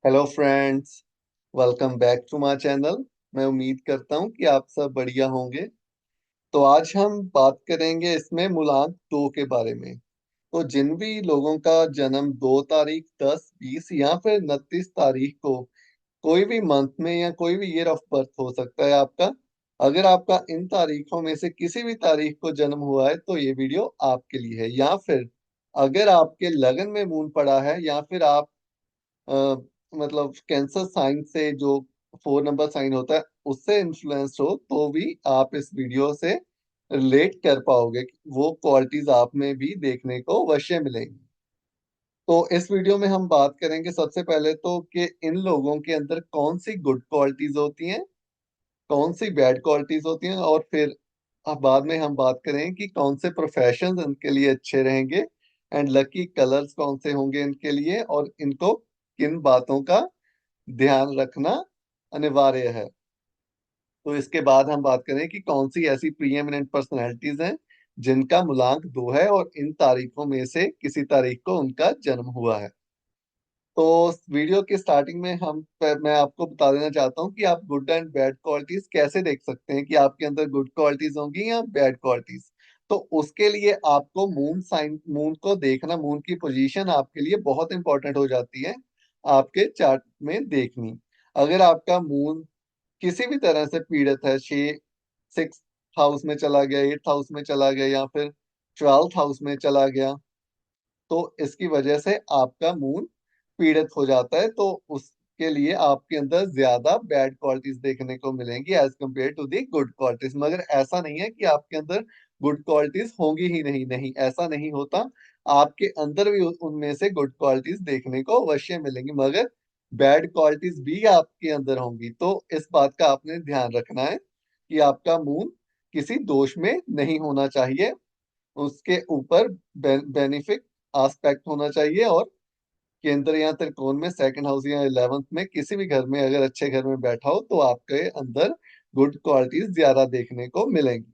Hello friends. Welcome back to my channel. मैं उम्मीद करता हूँ कि आप सब बढ़िया होंगे। तो आज हम बात करेंगे इसमें मूलांक दो के बारे में। तो जिन भी लोगों का जन्म 2 तारीख 10 20 या फिर 29 तारीख को कोई भी मंथ में या कोई भी ईयर ऑफ बर्थ हो सकता है आपका। अगर आपका इन तारीखों में से किसी भी तारीख को जन्म हुआ है तो ये वीडियो आपके लिए है। या फिर अगर आपके लगन में मून पड़ा है या फिर आप अ, मतलब कैंसर साइन से जो 4 नंबर साइन होता है उससे इन्फ्लुएंस हो तो भी आप इस वीडियो से रिलेट कर पाओगे कि वो क्वालिटीज आप में भी देखने को अवश्य मिलेंगी। तो इस वीडियो में हम बात करेंगे सबसे पहले तो कि इन लोगों के अंदर कौन सी गुड क्वालिटीज होती हैं, कौन सी बैड क्वालिटीज होती हैं, और फिर अब बाद में हम बात करें कि कौन से प्रोफेशंस इनके लिए अच्छे रहेंगे एंड लकी कलर्स कौन से होंगे इनके लिए, और इनको किन बातों का ध्यान रखना अनिवार्य है। तो इसके बाद हम बात करें कि कौन सी ऐसी प्री एमिनेंट पर्सनैलिटीज हैं जिनका मूलांक 2 है और इन तारीखों में से किसी तारीख को उनका जन्म हुआ है। तो वीडियो की स्टार्टिंग में मैं आपको बता देना चाहता हूँ कि आप गुड एंड बैड क्वालिटीज कैसे देख सकते हैं कि आपके अंदर गुड क्वालिटीज होंगी या बैड क्वालिटीज। तो उसके लिए आपको मून साइन, मून को देखना, मून की पोजीशन आपके लिए बहुत इंपॉर्टेंट हो जाती है आपके चार्ट में देखनी। अगर आपका मून किसी भी तरह से पीड़ित है, 6 हाउस में चला गया, 8 हाउस में चला गया या फिर 12th हाउस में चला गया, तो इसकी वजह से आपका मूड पीड़ित हो जाता है। तो उसके लिए आपके अंदर ज्यादा बैड क्वालिटीज देखने को मिलेंगी as compare to the good qualities. मगर ऐसा नहीं है कि आपके अंदर गुड क्वालिटीज होंगी ही नहीं, नहीं ऐसा नहीं होता। आपके अंदर भी उनमें से गुड क्वालिटीज देखने को अवश्य मिलेंगी, मगर बैड क्वालिटीज भी आपके अंदर होंगी। तो इस बात का आपने ध्यान रखना है कि आपका मूड किसी दोष में नहीं होना चाहिए, उसके ऊपर बेनिफिक एस्पेक्ट होना चाहिए। और केंद्र या त्रिकोण में सेकंड हाउस या 11th में किसी भी घर में अगर अच्छे घर में बैठा हो तो आपके अंदर गुड क्वालिटीज ज्यादा देखने को मिलेंगी।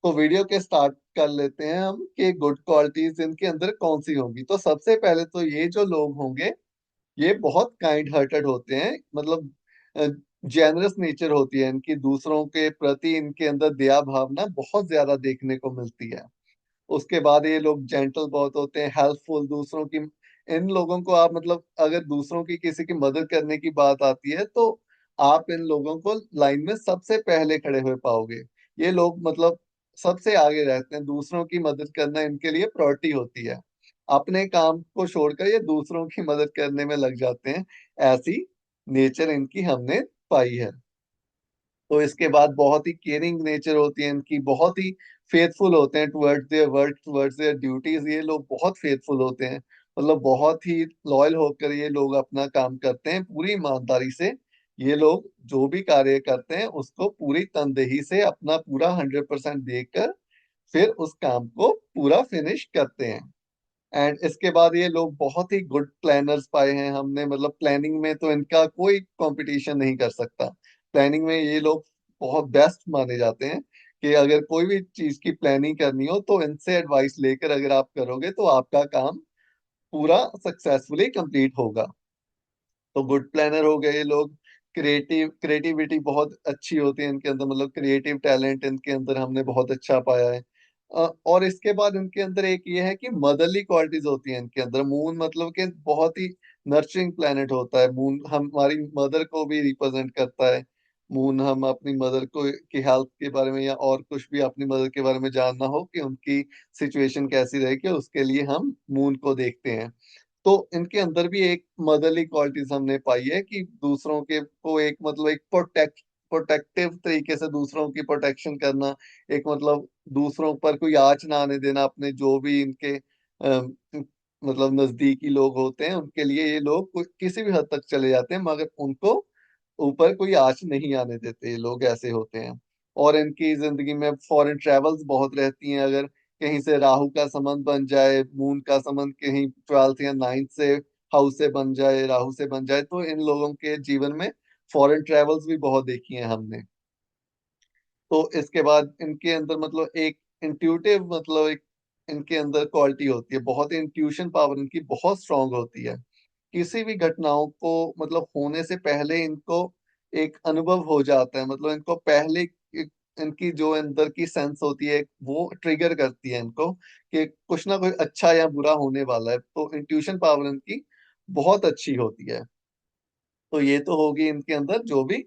तो वीडियो के स्टार्ट कर लेते हैं हम कि गुड क्वालिटीज इनके अंदर कौन सी होंगी। तो सबसे पहले तो ये जो लोग होंगे ये बहुत काइंड हार्टेड होते हैं, मतलब जेनरस नेचर होती है इनकी, दूसरों के प्रति इनके अंदर दया भावना बहुत ज्यादा देखने को मिलती है। उसके बाद ये लोग जेंटल बहुत होते हैं, हेल्पफुल दूसरों की। इन लोगों को आप मतलब अगर दूसरों की किसी की मदद करने की बात आती है तो आप इन लोगों को लाइन में सबसे पहले खड़े हुए पाओगे। ये लोग मतलब सबसे आगे रहते हैं, दूसरों की मदद करना इनके लिए प्रायोरिटी होती है। अपने काम को छोड़कर ये दूसरों की मदद करने में लग जाते हैं। ऐसी नेचर इनकी हमने पाई है। तो इसके बाद बहुत ही केयरिंग नेचर होती है इनकी, बहुत ही फेथफुल होते हैं towards their work, towards their duties. ये लोग बहुत फेथफुल होते हैं, मतलब बहुत ही लॉयल होकर ये लोग अपना काम करते हैं पूरी ईमानदारी से। ये लोग जो भी कार्य करते हैं उसको पूरी तनदेही से अपना पूरा 100% देकर फिर उस काम को पूरा फिनिश करते हैं। एंड इसके बाद ये लोग बहुत ही गुड प्लानर्स पाए हैं हमने, मतलब प्लानिंग में तो इनका कोई कंपटीशन नहीं कर सकता। प्लानिंग में ये लोग बहुत बेस्ट माने जाते हैं कि अगर कोई भी चीज की प्लानिंग करनी हो तो इनसे एडवाइस लेकर अगर आप करोगे तो आपका काम पूरा सक्सेसफुली कंप्लीट होगा। तो गुड प्लानर हो गए ये लोग। क्रिएटिविटी बहुत अच्छी होती है इनके अंदर, मतलब क्रिएटिव टैलेंट इनके अंदर हमने बहुत अच्छा पाया है। और इसके बाद इनके अंदर एक ये है कि मदरली क्वालिटीज होती हैं इनके अंदर। मून मतलब कि बहुत ही नर्चरिंग प्लेनेट होता है मून, हमारी मदर को भी रिप्रेजेंट करता है। मून हम अपनी मदर को की हेल्थ के बारे में या और कुछ भी अपनी मदर के बारे में जानना हो कि उनकी सिचुएशन कैसी रहेगी, उसके लिए हम मून को देखते हैं। तो इनके अंदर भी एक मदरली क्वालिटीज हमने पाई है कि दूसरों के को एक मतलब एक प्रोटेक्टिव तरीके से दूसरों की प्रोटेक्शन करना। एक मतलब दूसरों पर कोई आँच ना आने देना, अपने जो भी इनके मतलब नजदीकी लोग होते हैं उनके लिए ये लोग किसी भी हद तक चले जाते हैं, मगर उनको ऊपर कोई आँच नहीं आने देते। ये लोग ऐसे होते हैं। और इनकी जिंदगी में फॉरेन ट्रेवल्स बहुत रहती हैं। अगर कहीं से राहु का संबंध बन जाए, मून का संबंध कहीं 12th या 9th से हाउस से बन जाए, राहु से बन जाए, तो इन लोगों के जीवन में फॉरेन ट्रेवल्स भी बहुत देखी हैं हमने। तो इसके बाद इनके अंदर मतलब एक इंट्यूटिव, मतलब एक इनके अंदर क्वालिटी होती है, बहुत इंट्यूशन पावर इनकी बहुत स्ट्रांग होती है। किसी भी घटनाओं को मतलब होने से पहले इनको एक अनुभव हो जाता है, मतलब इनको पहले इनकी जो अंदर की सेंस होती है वो ट्रिगर करती है इनको कि कुछ ना कुछ अच्छा या बुरा होने वाला है, तो इंट्यूशन पावर इनकी बहुत अच्छी होती है। तो ये तो होगी इनके अंदर जो भी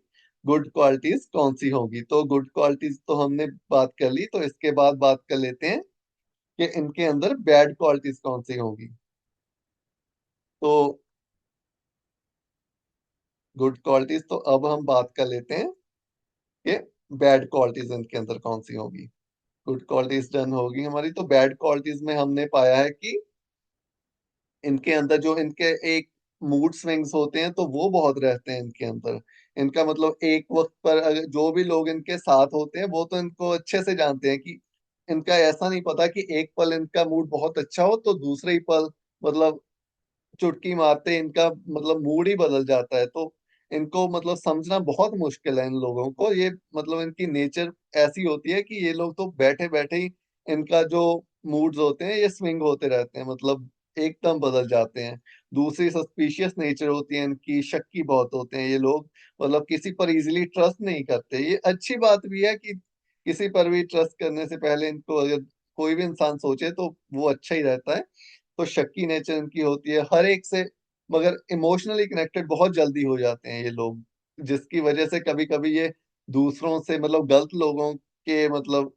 गुड क्वालिटीज कौन सी होगी। तो गुड क्वालिटीज तो हमने बात कर ली, तो इसके बाद बात कर लेते हैं कि इनके अंदर बैड क्वालिटीज कौन सी होंगी। तो गुड क्वालिटीज तो अब हम बात कर लेते हैं कि बैड क्वालिटीज इनके अंदर कौन सी होगी। गुड क्वालिटीज डन होगी हमारी, तो बैड क्वालिटीज में हमने पाया है कि इनके अंदर जो इनके एक मूड स्विंग्स होते हैं तो वो बहुत रहते हैं इनके अंदर। इनका मतलब एक वक्त पर अगर जो भी लोग इनके साथ होते हैं वो तो इनको अच्छे से जानते हैं कि इनका ऐसा नहीं पता कि एक पल इनका मूड बहुत अच्छा हो तो दूसरे ही पल मतलब चुटकी मारते इनका मतलब मूड ही बदल जाता है। तो इनको मतलब समझना बहुत मुश्किल है इन लोगों को। ये मतलब इनकी नेचर ऐसी होती है कि ये लोग तो बैठे बैठे ही इनका जो मूड्स होते हैं ये स्विंग होते रहते हैं, मतलब एकदम बदल जाते हैं। दूसरी सस्पिशियस नेचर होती है इनकी, शक्की बहुत होते हैं ये लोग, मतलब किसी पर इजीली ट्रस्ट नहीं करते। ये अच्छी बात भी है कि किसी पर भी ट्रस्ट करने से पहले इनको अगर कोई भी इंसान सोचे तो वो अच्छा ही रहता है। तो शक्की नेचर इनकी होती है हर एक से, मगर इमोशनली कनेक्टेड बहुत जल्दी हो जाते हैं ये लोग, जिसकी वजह से कभी कभी ये दूसरों से मतलब गलत लोगों के मतलब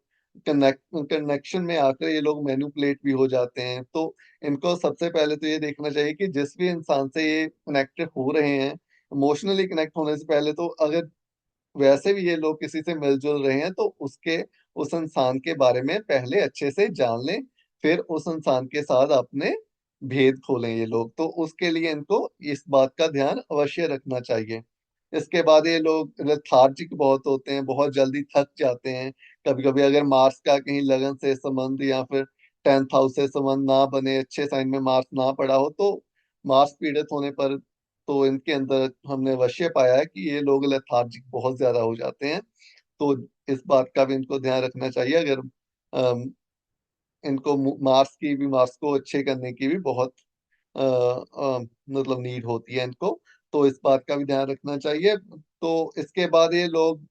कनेक्शन में आकर ये लोग मैनिपुलेट भी हो जाते हैं। तो इनको सबसे पहले तो ये देखना चाहिए कि जिस भी इंसान से ये कनेक्टेड हो रहे हैं, इमोशनली कनेक्ट होने से पहले तो अगर वैसे भी ये लोग किसी से मिलजुल रहे हैं तो उसके उस इंसान के बारे में पहले अच्छे से जान लें, फिर उस इंसान के साथ अपने भेद खोलें ये लोग। तो उसके लिए इनको इस बात का ध्यान अवश्य रखना चाहिए। इसके बाद ये लोग लेथार्जिक बहुत होते हैं, बहुत जल्दी थक जाते हैं। कभी कभी अगर मार्स का कहीं लगन से संबंध या फिर 10th हाउस से संबंध ना बने, अच्छे साइन में मार्स ना पड़ा हो, तो मार्स पीड़ित होने पर तो इनके अंदर हमने अवश्य पाया है कि ये लोग लेथार्जिक बहुत ज्यादा हो जाते हैं। तो इस बात का भी इनको ध्यान रखना चाहिए। अगर अम, इनको मार्स की भी, मार्स को अच्छे करने की भी बहुत मतलब नीड होती है इनको, तो इस बात का भी ध्यान रखना चाहिए। तो इसके बाद ये लोग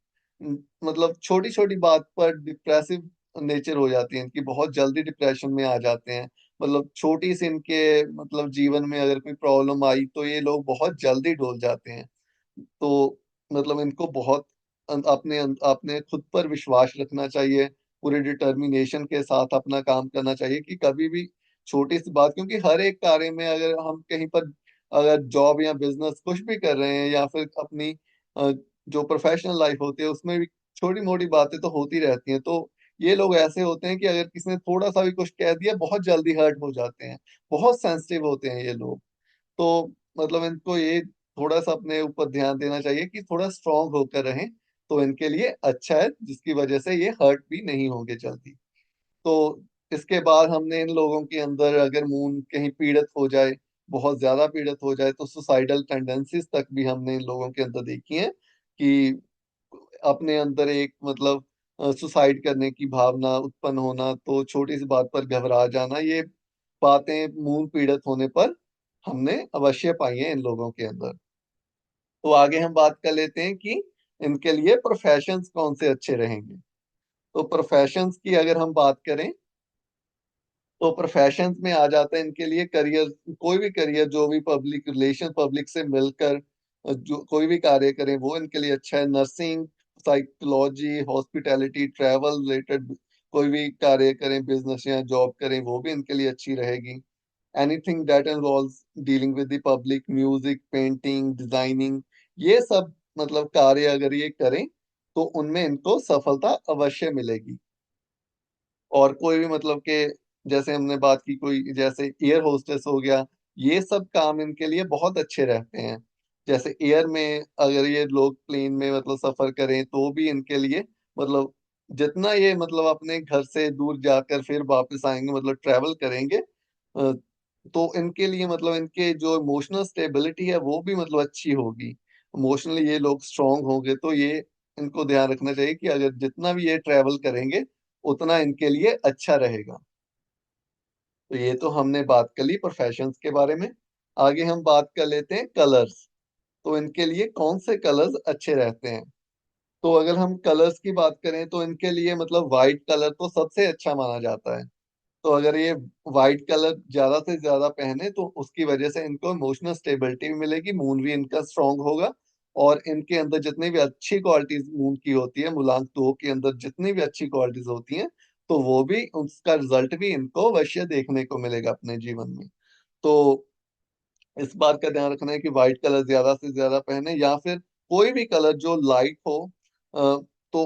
मतलब छोटी छोटी बात पर डिप्रेसिव नेचर हो जाती है इनकी, बहुत जल्दी डिप्रेशन में आ जाते हैं। मतलब छोटी सी इनके मतलब जीवन में अगर कोई प्रॉब्लम आई तो ये लोग बहुत जल्दी डोल जाते हैं। तो मतलब इनको बहुत अपने अपने खुद पर विश्वास रखना चाहिए, पूरे डिटर्मिनेशन के साथ अपना काम करना चाहिए कि कभी भी छोटी सी बात, क्योंकि हर एक कार्य में अगर हम कहीं पर अगर जॉब या बिजनेस कुछ भी कर रहे हैं या फिर अपनी जो प्रोफेशनल लाइफ होती है उसमें भी छोटी मोटी बातें तो होती रहती हैं। तो ये लोग ऐसे होते हैं कि अगर किसी ने थोड़ा सा भी कुछ कह दिया बहुत जल्दी हर्ट हो जाते हैं, बहुत सेंसिटिव होते हैं ये लोग। तो मतलब इनको ये थोड़ा सा अपने ऊपर ध्यान देना चाहिए कि थोड़ा स्ट्रांग होकर रहें, तो इनके लिए अच्छा है, जिसकी वजह से ये हर्ट भी नहीं होंगे जल्दी। तो इसके बाद हमने इन लोगों के अंदर अगर मून कहीं पीड़ित हो जाए, बहुत ज्यादा पीड़ित हो जाए, तो सुसाइडल टेंडेंसीज तक भी हमने इन लोगों के अंदर देखी हैं कि अपने अंदर एक मतलब सुसाइड करने की भावना उत्पन्न होना, तो छोटी सी बात पर घबरा जाना, ये बातें मूल पीड़ित होने पर हमने अवश्य पाई है इन लोगों के अंदर। तो आगे हम बात कर लेते हैं कि इनके लिए प्रोफेशंस कौन से अच्छे रहेंगे। तो प्रोफेशंस की अगर हम बात करें तो प्रोफेशंस में आ जाता है इनके लिए करियर, कोई भी करियर जो भी पब्लिक रिलेशन, पब्लिक से मिलकर जो कोई भी कार्य करें वो इनके लिए अच्छा है। Nursing, psychology, hospitality, travel related कोई भी कार्य करें, बिजनेस या जॉब करें, वो भी इनके लिए अच्छी रहेगी। Anything that involves dealing with the public, music, painting, designing, ये सब मतलब कार्य अगर ये करें तो उनमें इनको सफलता अवश्य मिलेगी। और कोई भी मतलब के जैसे हमने बात की, कोई जैसे एयर होस्टेस हो गया, ये सब काम इनके लिए बहुत अच्छे रहते हैं। जैसे एयर में अगर ये लोग प्लेन में मतलब सफर करें तो भी इनके लिए मतलब जितना ये मतलब अपने घर से दूर जाकर फिर वापस आएंगे, मतलब ट्रैवल करेंगे, तो इनके लिए मतलब इनके जो इमोशनल स्टेबिलिटी है वो भी मतलब अच्छी होगी। इमोशनली ये लोग स्ट्रांग होंगे, तो ये इनको ध्यान रखना चाहिए कि अगर जितना भी ये ट्रैवल करेंगे उतना इनके लिए अच्छा रहेगा। तो ये तो हमने बात कर ली प्रोफेशंस के बारे में। आगे हम बात कर लेते हैं कलर्स। तो इनके लिए कौन से कलर्स अच्छे रहते हैं। तो अगर हम कलर्स की बात करें तो इनके लिए मतलब व्हाइट कलर तो सबसे अच्छा माना जाता है। तो अगर ये व्हाइट कलर ज्यादा से ज्यादा पहने तो उसकी वजह से इनको इमोशनल स्टेबिलिटी भी मिलेगी, मूड भी इनका स्ट्रांग होगा। और इनके अंदर जितनी भी अच्छी क्वालिटीज मूड की होती है, मूलांक 2 के अंदर जितनी भी अच्छी क्वालिटीज होती हैं, तो वो भी उसका रिजल्ट भी इनको अवश्य देखने को मिलेगा अपने जीवन में। तो इस बात का ध्यान रखना है कि व्हाइट कलर ज्यादा से ज्यादा पहने, या फिर कोई भी कलर जो लाइट हो। तो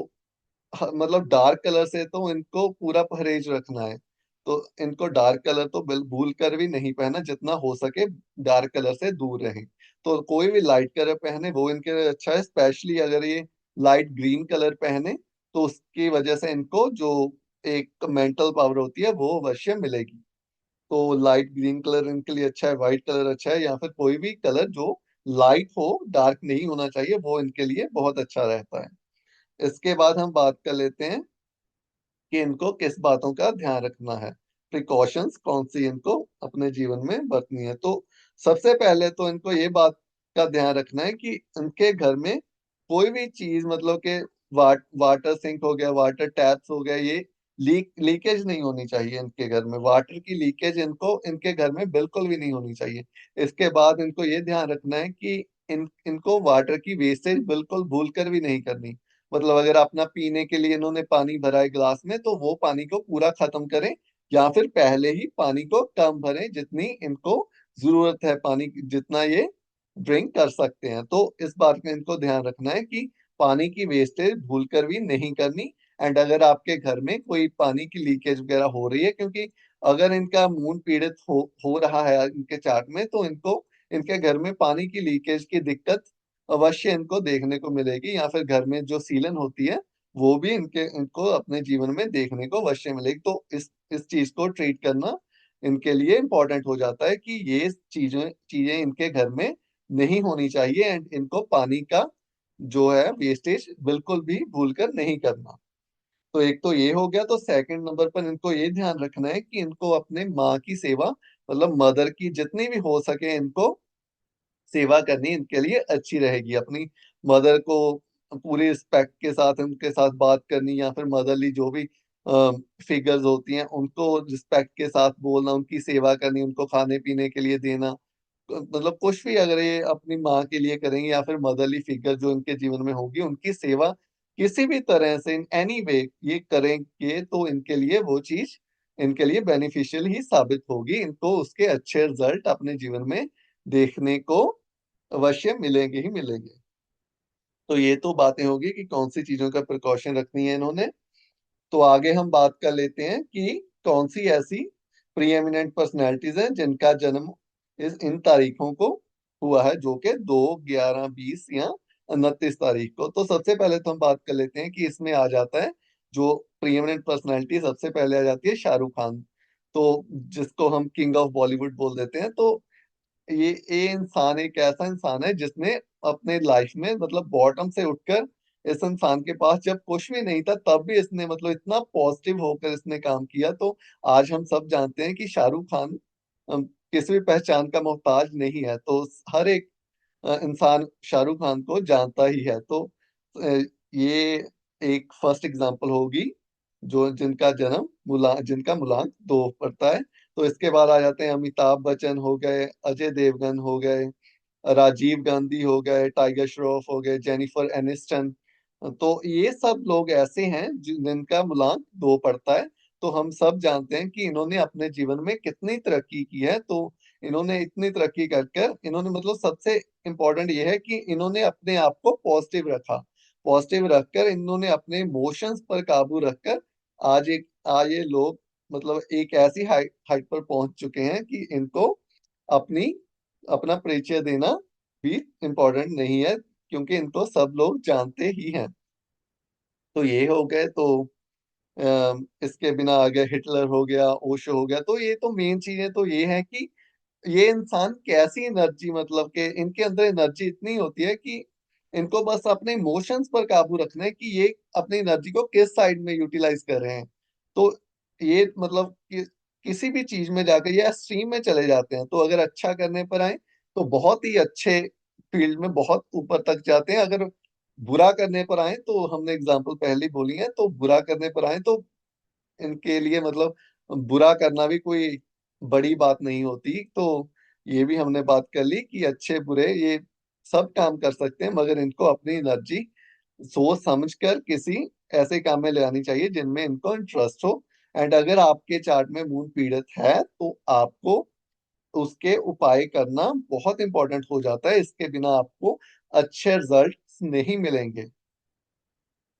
मतलब डार्क कलर से तो इनको पूरा परहेज रखना है। तो इनको डार्क कलर तो भूल कर भी नहीं पहना, जितना हो सके डार्क कलर से दूर रहें। तो कोई भी लाइट कलर पहने वो इनके लिए अच्छा है, स्पेशली अगर ये लाइट ग्रीन कलर पहने तो उसकी वजह से इनको जो एक मेंटल पावर होती है वो अवश्य मिलेगी। तो लाइट ग्रीन कलर इनके लिए अच्छा है, व्हाइट कलर अच्छा है, या फिर कोई भी कलर जो लाइट हो, डार्क नहीं होना चाहिए, वो इनके लिए बहुत अच्छा रहता है। इसके बाद हम बात कर लेते हैं कि इनको किस बातों का ध्यान रखना है, प्रिकॉशंस कौन सी इनको अपने जीवन में बरतनी है। तो सबसे पहले तो इनको ये बात का ध्यान रखना है कि इनके घर में कोई भी चीज मतलब कि वाटर सिंक हो गया, वाटर टैप्स हो गया, ये लीकेज नहीं होनी चाहिए। इनके घर में वाटर की लीकेज इनको इनके घर में बिल्कुल भी नहीं होनी चाहिए। इसके बाद इनको ये ध्यान रखना है कि इनको वाटर की वेस्टेज बिल्कुल भूल कर भी नहीं करनी। मतलब अगर अपना पीने के लिए इन्होंने पानी भरा है ग्लास में, तो वो पानी को पूरा खत्म करें, या फिर पहले ही पानी को कम भरें जितनी इनको जरूरत है, पानी जितना ये ड्रिंक कर सकते हैं। तो इस बात का इनको ध्यान रखना है कि पानी की वेस्टेज भूल कर भी नहीं करनी। एंड अगर आपके घर में कोई पानी की लीकेज वगैरह हो रही है, क्योंकि अगर इनका मूड पीड़ित हो रहा है इनके चार्ट में, तो इनको इनके घर में पानी की लीकेज की दिक्कत अवश्य इनको देखने को मिलेगी, या फिर घर में जो सीलन होती है वो भी इनको अपने जीवन में देखने को अवश्य मिलेगी। तो इस चीज को ट्रीट करना इनके लिए इम्पोर्टेंट हो जाता है कि ये चीजें चीजें इनके घर में नहीं होनी चाहिए, एंड इनको पानी का जो है वेस्टेज बिल्कुल भी भूलकर नहीं करना। तो एक तो ये हो गया। तो सेकंड नंबर पर इनको ये ध्यान रखना है कि इनको अपने माँ की सेवा, मतलब मदर की जितनी भी हो सके इनको सेवा करनी इनके लिए अच्छी रहेगी। अपनी मदर को पूरी रिस्पेक्ट के साथ उनके साथ बात करनी, या फिर मदरली जो भी फिगर्स होती हैं उनको रिस्पेक्ट के साथ बोलना, उनकी सेवा करनी, उनको खाने पीने के लिए देना। मतलब कुछ भी अगर ये अपनी माँ के लिए करेंगे, या फिर मदरली फिगर जो इनके जीवन में होगी उनकी सेवा किसी भी तरह से इन एनी वे ये करेंगे, तो इनके लिए वो चीज इनके लिए बेनिफिशियल ही साबित होगी। इनको उसके अच्छे रिजल्ट अपने जीवन में देखने को अवश्य मिलेंगे ही मिलेंगे। तो ये तो बातें होगी कि कौन सी चीजों का प्रिकॉशन रखनी है इन्होंने। तो आगे हम बात कर लेते हैं कि कौन सी ऐसी प्री एमिनेंट पर्सनैलिटीज हैं जिनका जन्म इन तारीखों को हुआ है, जो कि 2, 11, 20 या 29 तारीख को। तो सबसे पहले तो हम बात कर लेते हैं कि इसमें आ जाता है जो प्री एमिनेंट पर्सनैलिटी सबसे पहले आ जाती है शाहरुख खान। तो जिसको हम किंग ऑफ बॉलीवुड बोल देते हैं। तो ये इंसान एक ऐसा इंसान है जिसने अपने लाइफ में मतलब बॉटम से उठकर, इस इंसान के पास जब कुछ भी नहीं था तब भी इसने मतलब इतना पॉजिटिव होकर इसने काम किया। तो आज हम सब जानते हैं कि शाहरुख खान किसी भी पहचान का मोहताज नहीं है। तो हर एक इंसान शाहरुख खान को जानता ही है। तो अ, ये एक फर्स्ट एग्जांपल होगी जो जिनका मूलांक 2 पड़ता है। तो इसके बाद आ जाते हैं अमिताभ बच्चन हो गए, अजय देवगन हो गए, राजीव गांधी हो गए, टाइगर श्रॉफ हो गए, जेनिफर एनिस्टन। तो ये सब लोग ऐसे हैं जिनका मूलांक 2 पड़ता है। तो हम सब जानते हैं कि इन्होंने अपने जीवन में कितनी तरक्की की है। तो इन्होंने इतनी तरक्की कर कर इन्होंने मतलब सबसे इम्पोर्टेंट ये है कि इन्होंने अपने आप को पॉजिटिव रखा। पॉजिटिव रखकर इन्होंने अपने इमोशंस पर काबू रखकर आज ये लोग मतलब एक ऐसी हाइट हाइट पर पहुंच चुके हैं कि इनको अपनी अपना परिचय देना भी इम्पोर्टेंट नहीं है, क्योंकि इनको सब लोग जानते ही हैं। तो ये हो गए। तो इसके बिना आ गए हिटलर हो गया, ओशो हो गया। तो ये तो मेन चीजें तो ये है कि ये इंसान कैसी एनर्जी, मतलब कि इनके अंदर एनर्जी इतनी होती है कि इनको बस अपने इमोशंस पर काबू रखना है कि ये अपनी एनर्जी को किस साइड में यूटिलाइज कर रहे हैं। तो ये मतलब कि किसी भी चीज में जाकर या स्ट्रीम में चले जाते हैं, तो अगर अच्छा करने पर आए तो बहुत ही अच्छे फील्ड में बहुत ऊपर तक जाते हैं। अगर बुरा करने पर आए, तो हमने एग्जाम्पल पहले ही बोली है, तो बुरा करने पर आए तो इनके लिए मतलब बुरा करना भी कोई बड़ी बात नहीं होती। तो ये भी हमने बात कर ली कि अच्छे बुरे ये सब काम कर सकते हैं, मगर इनको अपनी एनर्जी सोच समझकर किसी ऐसे काम में ले आनी चाहिए जिनमें इनको इंटरेस्ट हो। एंड अगर आपके चार्ट में मून पीड़ित है तो आपको उसके उपाय करना बहुत इंपॉर्टेंट हो जाता है, इसके बिना आपको अच्छे रिजल्ट नहीं मिलेंगे।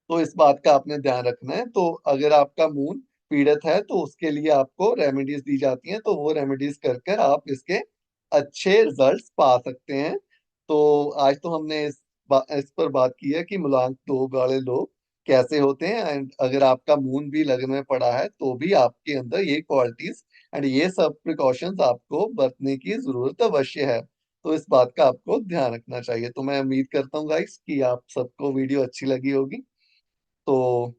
तो इस बात का आपने ध्यान रखना है। तो अगर आपका मून पीड़ित है तो उसके लिए आपको रेमेडीज दी जाती हैं, तो वो रेमेडीज कर कर आप इसके अच्छे रिजल्ट्स पा सकते हैं। तो आज तो हमने इस पर बात की है कि मूलांक दो वाले लोग कैसे होते हैं, एंड अगर आपका मून भी लग्न में पड़ा है तो भी आपके अंदर ये क्वालिटीज एंड ये सब प्रिकॉशंस आपको बरतने की जरूरत अवश्य है। तो इस बात का आपको ध्यान रखना चाहिए। तो मैं उम्मीद करता हूँ गाइस कि आप सबको वीडियो अच्छी लगी होगी। तो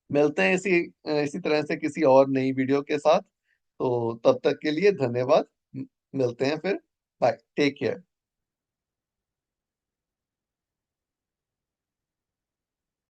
मिलते हैं इसी इसी तरह से किसी और नई वीडियो के साथ। तो तब तक के लिए धन्यवाद। मिलते हैं फिर। Bye, take care.